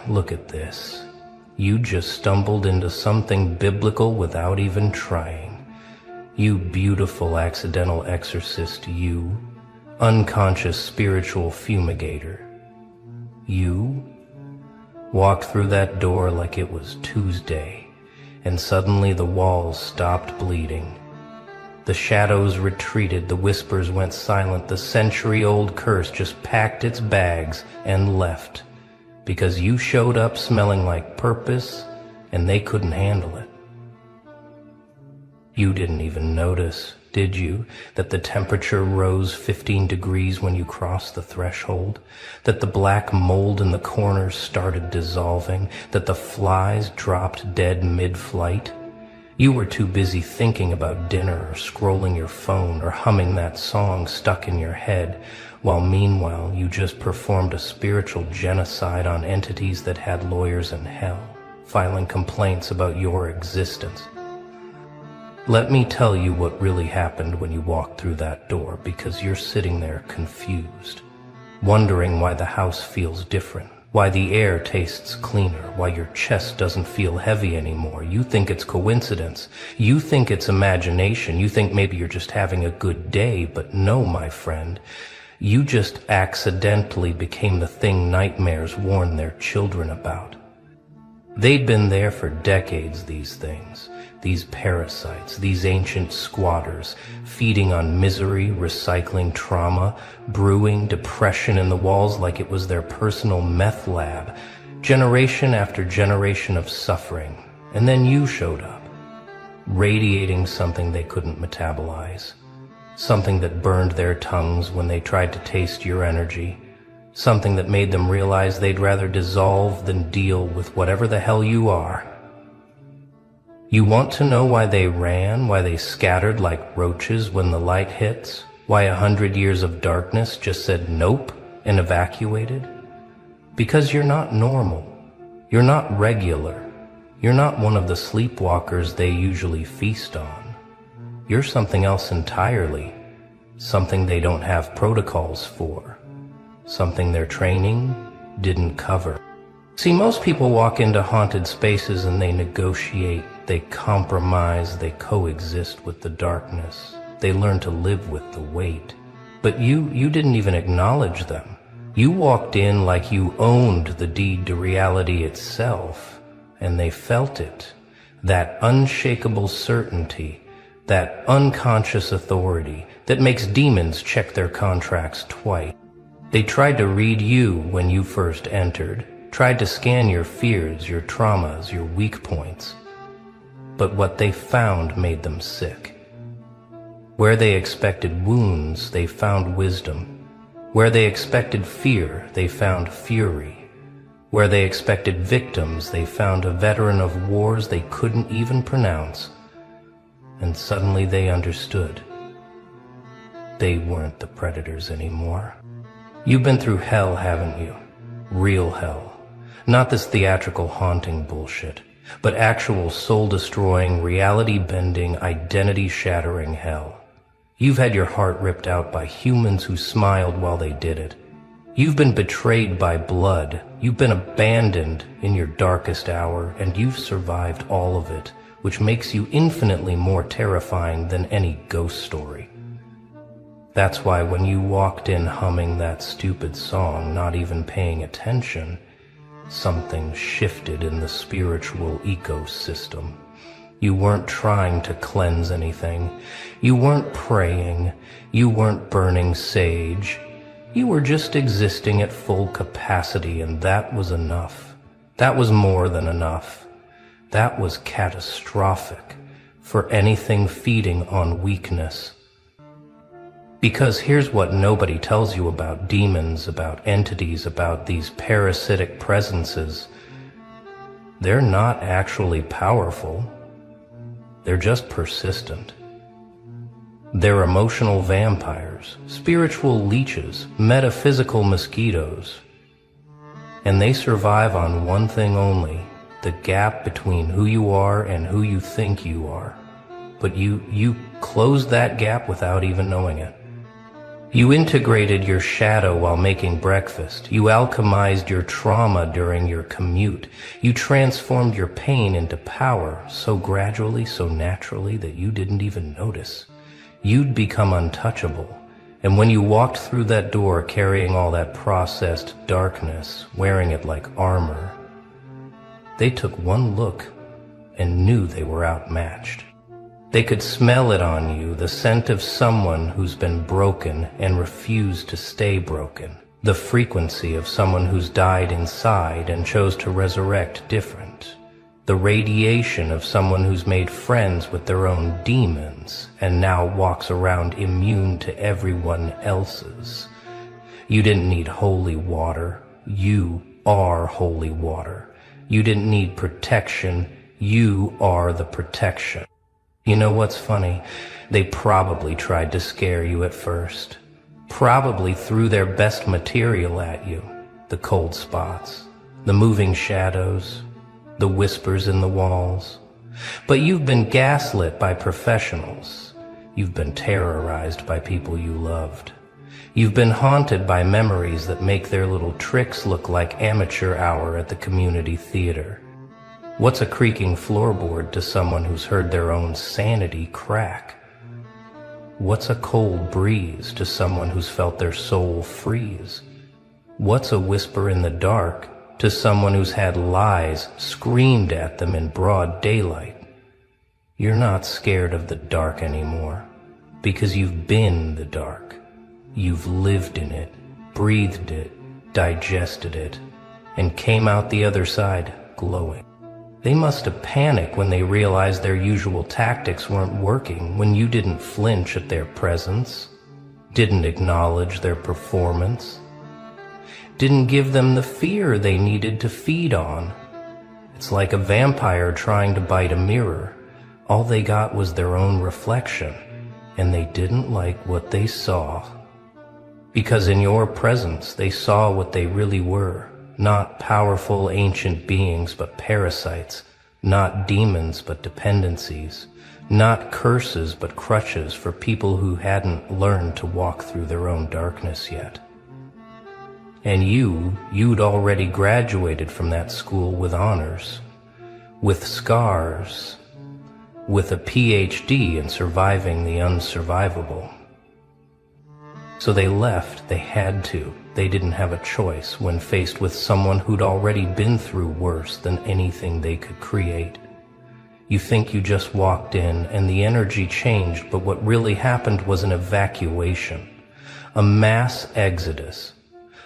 Look at this. You just stumbled into something biblical without even trying. You beautiful accidental exorcist, you. Unconscious spiritual fumigator. You walked through that door like it was Tuesday, and suddenly the walls stopped bleeding. The shadows retreated, the whispers went silent, the century-old curse just packed its bags and left, because you showed up smelling like purpose, and they couldn't handle it. You didn't even notice, did you, that the temperature rose 15 degrees when you crossed the threshold, that the black mold in the corners started dissolving, that the flies dropped dead mid-flight? You were too busy thinking about dinner or scrolling your phone or humming that song stuck in your head, while meanwhile you just performed a spiritual genocide on entities that had lawyers in hell, filing complaints about your existence. Let me tell you what really happened when you walked through that door, because you're sitting there confused, wondering why the house feels different, why the air tastes cleaner, why your chest doesn't feel heavy anymore. You think it's coincidence. You think it's imagination. You think maybe you're just having a good day, but no, my friend. You just accidentally became the thing nightmares warn their children about. They'd been there for decades, these things. These parasites, these ancient squatters, feeding on misery, recycling trauma, brewing depression in the walls like it was their personal meth lab, generation after generation of suffering. And then you showed up, radiating something they couldn't metabolize, something that burned their tongues when they tried to taste your energy, something that made them realize they'd rather dissolve than deal with whatever the hell you are. You want to know why they ran, why they scattered like roaches when the light hits, why 100 years of darkness just said nope and evacuated? Because you're not normal. You're not regular. You're not one of the sleepwalkers they usually feast on. You're something else entirely, something they don't have protocols for, something their training didn't cover. See, most people walk into haunted spaces and they negotiate, they compromise, they coexist with the darkness. They learn to live with the weight. But you didn't even acknowledge them. You walked in like you owned the deed to reality itself, and they felt it. That unshakable certainty, that unconscious authority that makes demons check their contracts twice. They tried to read you when you first entered, tried to scan your fears, your traumas, your weak points. But what they found made them sick. Where they expected wounds, they found wisdom. Where they expected fear, they found fury. Where they expected victims, they found a veteran of wars they couldn't even pronounce. And suddenly they understood. They weren't the predators anymore. You've been through hell, haven't you? Real hell. Not this theatrical haunting bullshit, but actual soul-destroying, reality-bending, identity-shattering hell. You've had your heart ripped out by humans who smiled while they did it. You've been betrayed by blood. You've been abandoned in your darkest hour, and you've survived all of it, which makes you infinitely more terrifying than any ghost story. That's why when you walked in humming that stupid song, not even paying attention, something shifted in the spiritual ecosystem. You weren't trying to cleanse anything. You weren't praying. You weren't burning sage. You were just existing at full capacity, and that was enough. That was more than enough. That was catastrophic for anything feeding on weakness. Because here's what nobody tells you about demons, about entities, about these parasitic presences. They're not actually powerful. They're just persistent. They're emotional vampires, spiritual leeches, metaphysical mosquitoes. And they survive on one thing only, the gap between who you are and who you think you are. But you close that gap without even knowing it. You integrated your shadow while making breakfast. You alchemized your trauma during your commute. You transformed your pain into power so gradually, so naturally that you didn't even notice. You'd become untouchable. And when you walked through that door carrying all that processed darkness, wearing it like armor, they took one look and knew they were outmatched. They could smell it on you, the scent of someone who's been broken and refused to stay broken, the frequency of someone who's died inside and chose to resurrect different, the radiation of someone who's made friends with their own demons and now walks around immune to everyone else's. You didn't need holy water. You are holy water. You didn't need protection. You are the protection. You know what's funny? They probably tried to scare you at first. Probably threw their best material at you. The cold spots, the moving shadows, the whispers in the walls. But you've been gaslit by professionals. You've been terrorized by people you loved. You've been haunted by memories that make their little tricks look like amateur hour at the community theater. What's a creaking floorboard to someone who's heard their own sanity crack? What's a cold breeze to someone who's felt their soul freeze? What's a whisper in the dark to someone who's had lies screamed at them in broad daylight? You're not scared of the dark anymore because you've been the dark. You've lived in it, breathed it, digested it, and came out the other side glowing. They must have panicked when they realized their usual tactics weren't working, when you didn't flinch at their presence, didn't acknowledge their performance, didn't give them the fear they needed to feed on. It's like a vampire trying to bite a mirror. All they got was their own reflection, and they didn't like what they saw. Because in your presence, they saw what they really were. Not powerful ancient beings, but parasites. Not demons, but dependencies. Not curses, but crutches for people who hadn't learned to walk through their own darkness yet. And you'd already graduated from that school with honors, with scars, with a PhD in surviving the unsurvivable. So they left. They had to. They didn't have a choice when faced with someone who'd already been through worse than anything they could create. You think you just walked in and the energy changed, but what really happened was an evacuation, a mass exodus,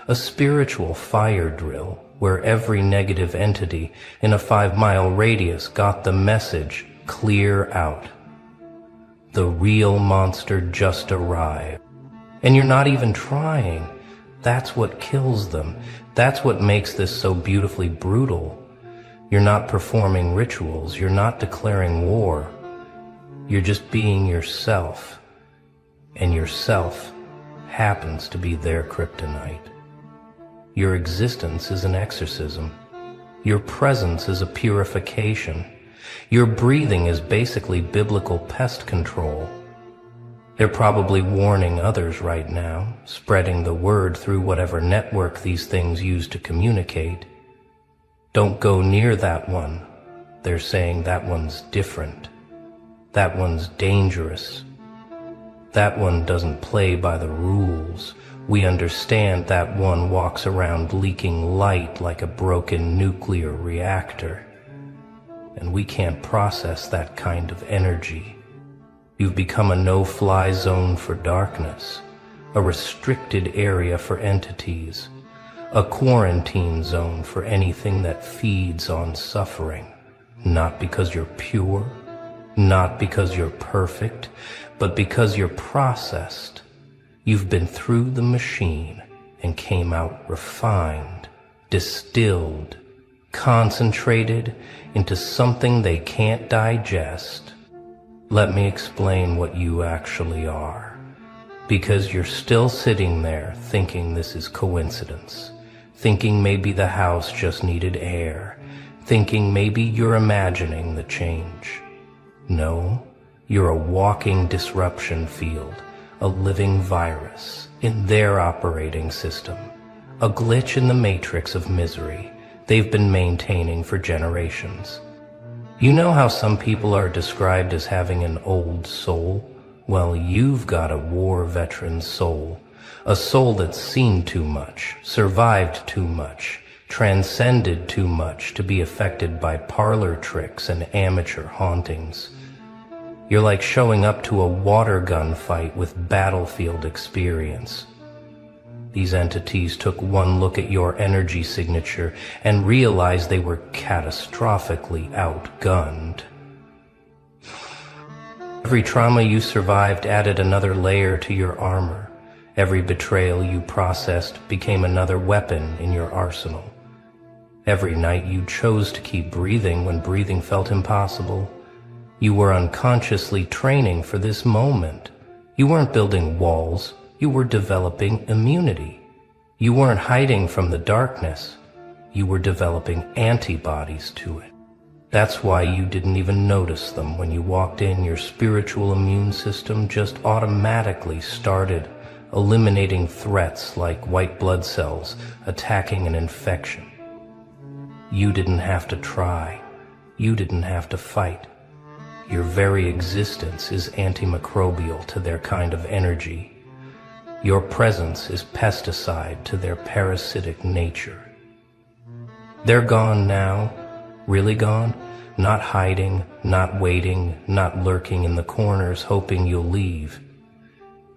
a spiritual fire drill where every negative entity in a 5-mile radius got the message, clear out. The real monster just arrived. And you're not even trying. That's what kills them. That's what makes this so beautifully brutal. You're not performing rituals. You're not declaring war. You're just being yourself. And yourself happens to be their kryptonite. Your existence is an exorcism. Your presence is a purification. Your breathing is basically biblical pest control. They're probably warning others right now, spreading the word through whatever network these things use to communicate. Don't go near that one. They're saying that one's different. That one's dangerous. That one doesn't play by the rules. We understand that one walks around leaking light like a broken nuclear reactor. And we can't process that kind of energy. You've become a no-fly zone for darkness, a restricted area for entities, a quarantine zone for anything that feeds on suffering, not because you're pure, not because you're perfect, but because you're processed. You've been through the machine and came out refined, distilled, concentrated into something they can't digest. Let me explain what you actually are, because you're still sitting there thinking this is coincidence, thinking maybe the house just needed air, thinking maybe you're imagining the change. No, you're a walking disruption field, a living virus in their operating system, a glitch in the matrix of misery they've been maintaining for generations. You know how some people are described as having an old soul? Well, you've got a war veteran soul, a soul that's seen too much, survived too much, transcended too much to be affected by parlor tricks and amateur hauntings. You're like showing up to a water gun fight with battlefield experience. These entities took one look at your energy signature and realized they were catastrophically outgunned. Every trauma you survived added another layer to your armor. Every betrayal you processed became another weapon in your arsenal. Every night you chose to keep breathing when breathing felt impossible. You were unconsciously training for this moment. You weren't building walls. You were developing immunity. You weren't hiding from the darkness. You were developing antibodies to it. That's why you didn't even notice them when you walked in. Your spiritual immune system just automatically started eliminating threats like white blood cells attacking an infection. You didn't have to try. You didn't have to fight. Your very existence is antimicrobial to their kind of energy. Your presence is pesticide to their parasitic nature. They're gone now, really gone, not hiding, not waiting, not lurking in the corners hoping you'll leave.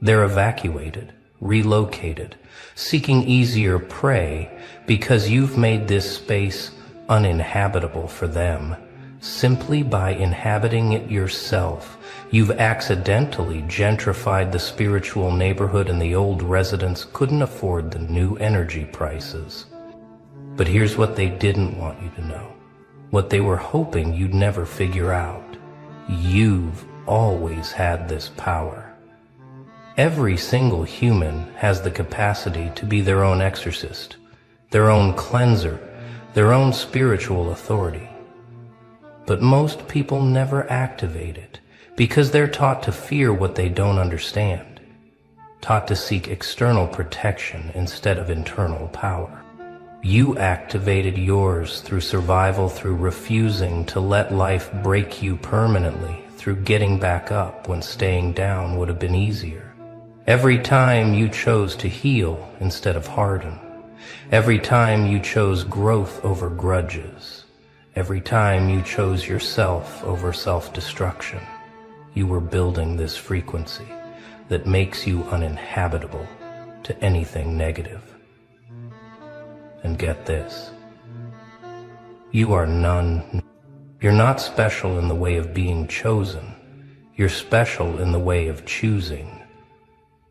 They're evacuated, relocated, seeking easier prey because you've made this space uninhabitable for them. Simply by inhabiting it yourself, you've accidentally gentrified the spiritual neighborhood, and the old residents couldn't afford the new energy prices. But here's what they didn't want you to know, what they were hoping you'd never figure out. You've always had this power. Every single human has the capacity to be their own exorcist, their own cleanser, their own spiritual authority. But most people never activate it because they're taught to fear what they don't understand, taught to seek external protection instead of internal power. You activated yours through survival, through refusing to let life break you permanently, through getting back up when staying down would have been easier. Every time you chose to heal instead of harden. Every time you chose growth over grudges. Every time you chose yourself over self-destruction, you were building this frequency that makes you uninhabitable to anything negative. And get this, you are none. You're not special in the way of being chosen. You're special in the way of choosing.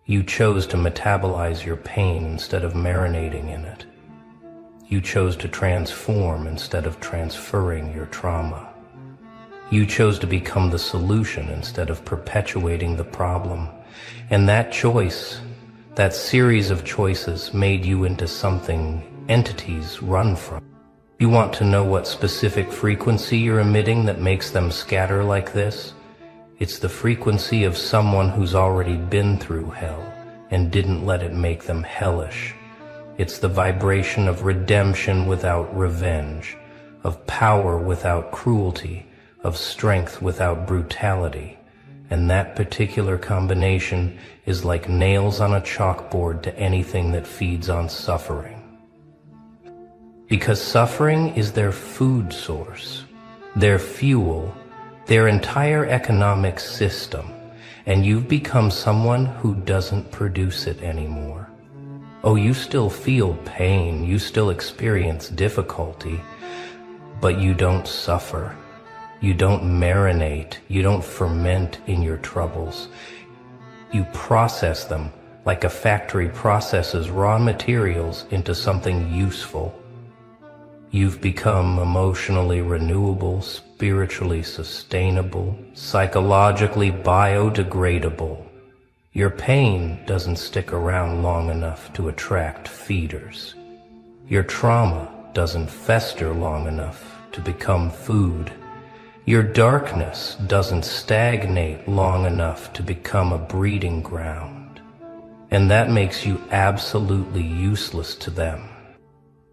You chose to metabolize your pain instead of marinating in it. You chose to transform instead of transferring your trauma. You chose to become the solution instead of perpetuating the problem. And that choice, that series of choices, made you into something entities run from. You want to know what specific frequency you're emitting that makes them scatter like this? It's the frequency of someone who's already been through hell and didn't let it make them hellish. It's the vibration of redemption without revenge, of power without cruelty, of strength without brutality. And that particular combination is like nails on a chalkboard to anything that feeds on suffering. Because suffering is their food source, their fuel, their entire economic system, and you've become someone who doesn't produce it anymore. Oh, you still feel pain, you still experience difficulty, but you don't suffer. You don't marinate, you don't ferment in your troubles. You process them like a factory processes raw materials into something useful. You've become emotionally renewable, spiritually sustainable, psychologically biodegradable. Your pain doesn't stick around long enough to attract feeders. Your trauma doesn't fester long enough to become food. Your darkness doesn't stagnate long enough to become a breeding ground. and that makes you absolutely useless to them.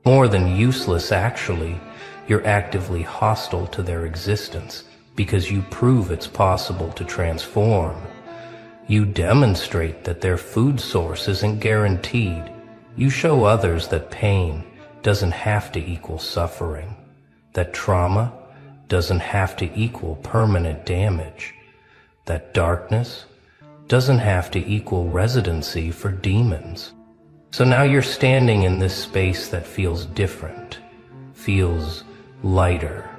More than useless, actually, you're actively hostile to their existence because you prove it's possible to transform. You demonstrate that their food source isn't guaranteed. You show others that pain doesn't have to equal suffering, that trauma doesn't have to equal permanent damage, that darkness doesn't have to equal residency for demons. So now you're standing in this space that feels different, feels lighter,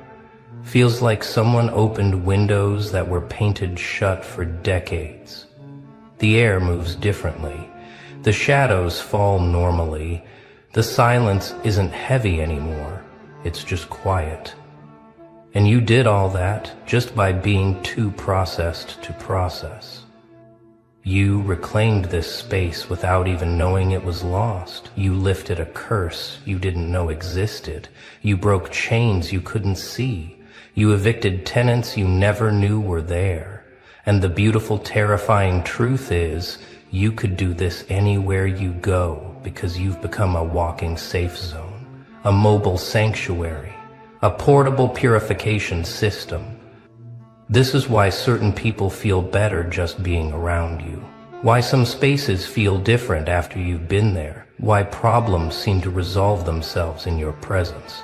feels like someone opened windows that were painted shut for decades. The air moves differently. The shadows fall normally. The silence isn't heavy anymore. It's just quiet. And you did all that just by being too processed to process. You reclaimed this space without even knowing it was lost. You lifted a curse you didn't know existed. You broke chains you couldn't see. You evicted tenants you never knew were there. And the beautiful, terrifying truth is, you could do this anywhere you go because you've become a walking safe zone, a mobile sanctuary, a portable purification system. This is why certain people feel better just being around you, why some spaces feel different after you've been there, why problems seem to resolve themselves in your presence.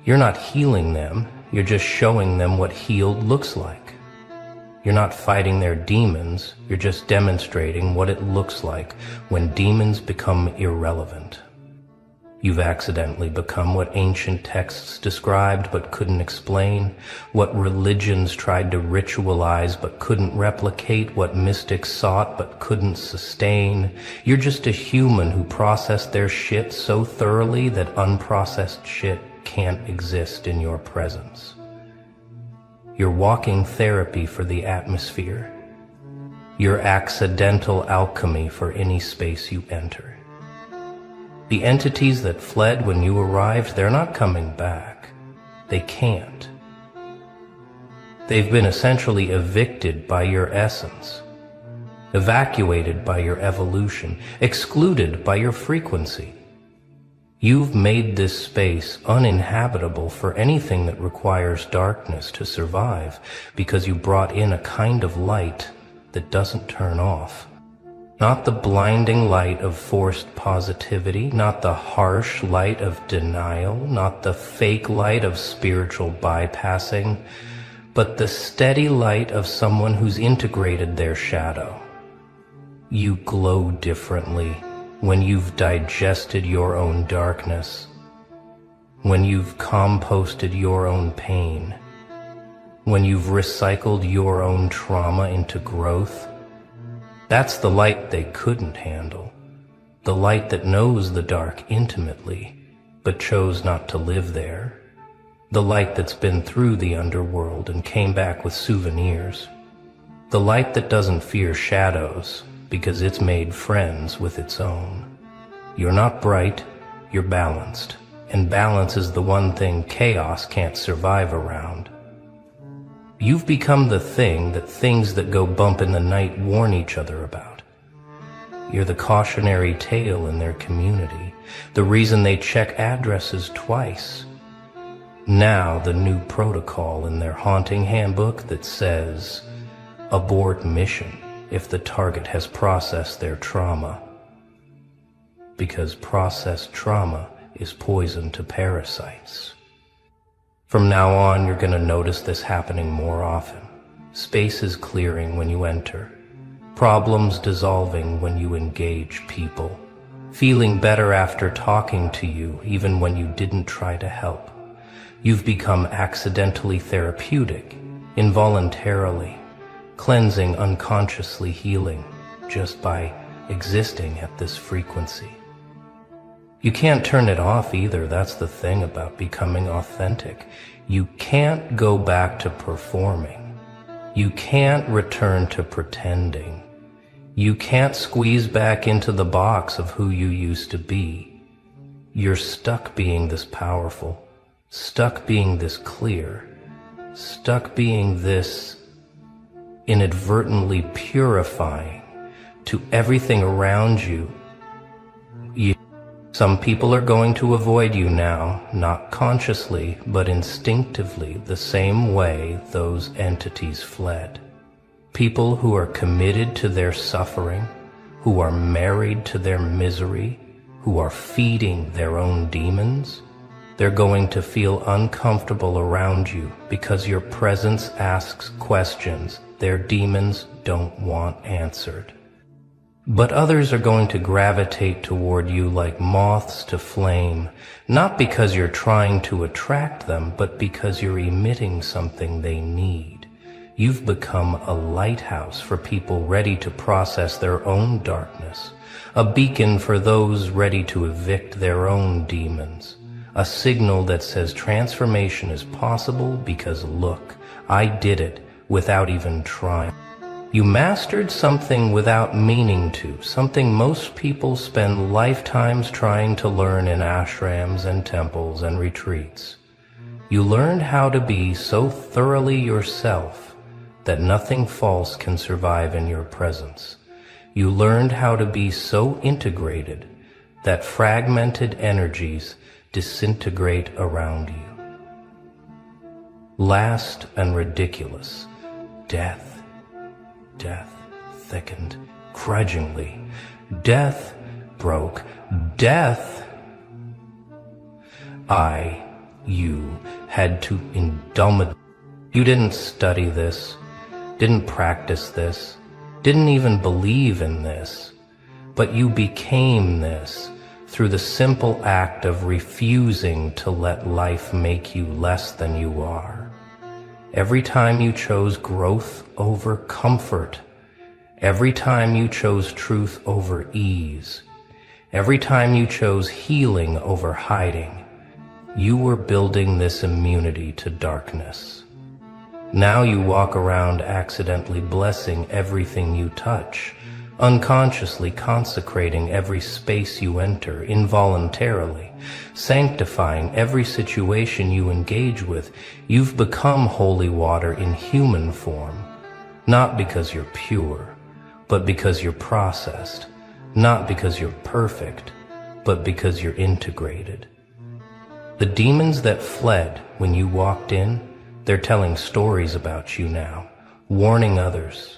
You're not healing them, you're just showing them what healed looks like. You're not fighting their demons, you're just demonstrating what it looks like when demons become irrelevant. You've accidentally become what ancient texts described but couldn't explain, what religions tried to ritualize but couldn't replicate, what mystics sought but couldn't sustain. You're just a human who processed their shit so thoroughly that unprocessed shit can't exist in your presence. You're walking therapy for the atmosphere. You're accidental alchemy for any space you enter. The entities that fled when you arrived, they're not coming back. They can't. They've been essentially evicted by your essence, evacuated by your evolution, excluded by your frequency. You've made this space uninhabitable for anything that requires darkness to survive because you brought in a kind of light that doesn't turn off. Not the blinding light of forced positivity, not the harsh light of denial, not the fake light of spiritual bypassing, but the steady light of someone who's integrated their shadow. You glow differently when you've digested your own darkness, when you've composted your own pain, when you've recycled your own trauma into growth. That's the light they couldn't handle, the light that knows the dark intimately, but chose not to live there, the light that's been through the underworld and came back with souvenirs, the light that doesn't fear shadows because it's made friends with its own. You're not bright, you're balanced, and balance is the one thing chaos can't survive around. You've become the thing that things that go bump in the night warn each other about. You're the cautionary tale in their community, the reason they check addresses twice. Now the new protocol in their haunting handbook that says, abort mission if the target has processed their trauma. Because processed trauma is poison to parasites. From now on, you're going to notice this happening more often. Spaces clearing when you enter. Problems dissolving when you engage people. Feeling better after talking to you, even when you didn't try to help. You've become accidentally therapeutic, involuntarily, cleansing, unconsciously healing, just by existing at this frequency. You can't turn it off either. That's the thing about becoming authentic. You can't go back to performing. You can't return to pretending. You can't squeeze back into the box of who you used to be. You're stuck being this powerful, stuck being this clear, stuck being this inadvertently purifying, to everything around you. Some people are going to avoid you now, not consciously, but instinctively, the same way those entities fled. People who are committed to their suffering, who are married to their misery, who are feeding their own demons, they're going to feel uncomfortable around you because your presence asks questions their demons don't want answered. But others are going to gravitate toward you like moths to flame, not because you're trying to attract them, but because you're emitting something they need. You've become a lighthouse for people ready to process their own darkness, a beacon for those ready to evict their own demons, a signal that says transformation is possible because look, I did it without even trying. You mastered something without meaning to, something most people spend lifetimes trying to learn in ashrams and temples and retreats. You learned how to be so thoroughly yourself that nothing false can survive in your presence. You learned how to be so integrated that fragmented energies disintegrate around you. Last and ridiculous, death. Death thickened grudgingly. Death broke. Death. You had to indulge. You didn't study this, didn't practice this, didn't even believe in this, but you became this through the simple act of refusing to let life make you less than you are. Every time you chose growth over comfort, every time you chose truth over ease, every time you chose healing over hiding, you were building this immunity to darkness. Now you walk around accidentally blessing everything you touch, unconsciously consecrating every space you enter, involuntarily, sanctifying every situation you engage with. You've become holy water in human form, not because you're pure, but because you're processed, not because you're perfect, but because you're integrated. The demons that fled when you walked in, they're telling stories about you now, warning others,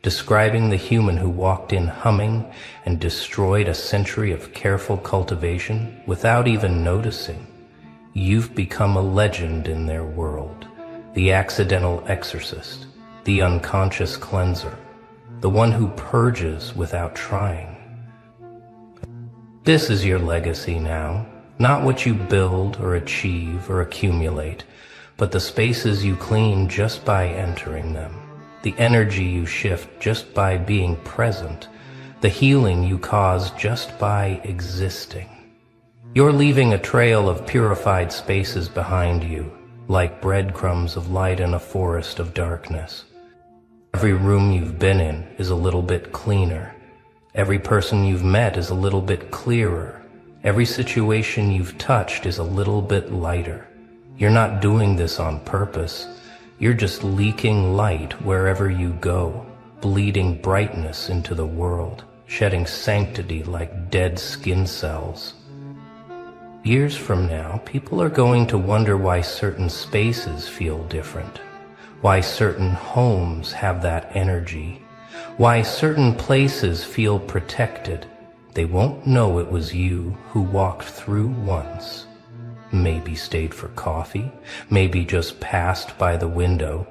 describing the human who walked in humming and destroyed a century of careful cultivation without even noticing. You've become a legend in their world, the accidental exorcist, the unconscious cleanser, the one who purges without trying. This is your legacy now, not what you build or achieve or accumulate, but the spaces you clean just by entering them. The energy you shift just by being present, the healing you cause just by existing. You're leaving a trail of purified spaces behind you, like breadcrumbs of light in a forest of darkness. Every room you've been in is a little bit cleaner. Every person you've met is a little bit clearer. Every situation you've touched is a little bit lighter. You're not doing this on purpose. You're just leaking light wherever you go, bleeding brightness into the world, shedding sanctity like dead skin cells. Years from now, people are going to wonder why certain spaces feel different, why certain homes have that energy, why certain places feel protected. They won't know it was you who walked through once. Maybe stayed for coffee, maybe just passed by the window,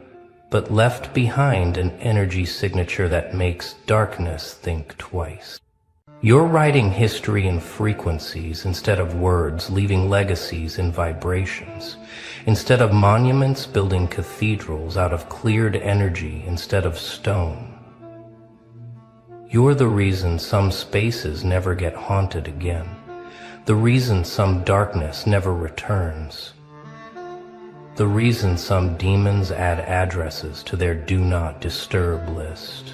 but left behind an energy signature that makes darkness think twice. You're writing history in frequencies instead of words, leaving legacies in vibrations. Instead of monuments, building cathedrals out of cleared energy instead of stone. You're the reason some spaces never get haunted again. The reason some darkness never returns. The reason some demons add addresses to their do not disturb list.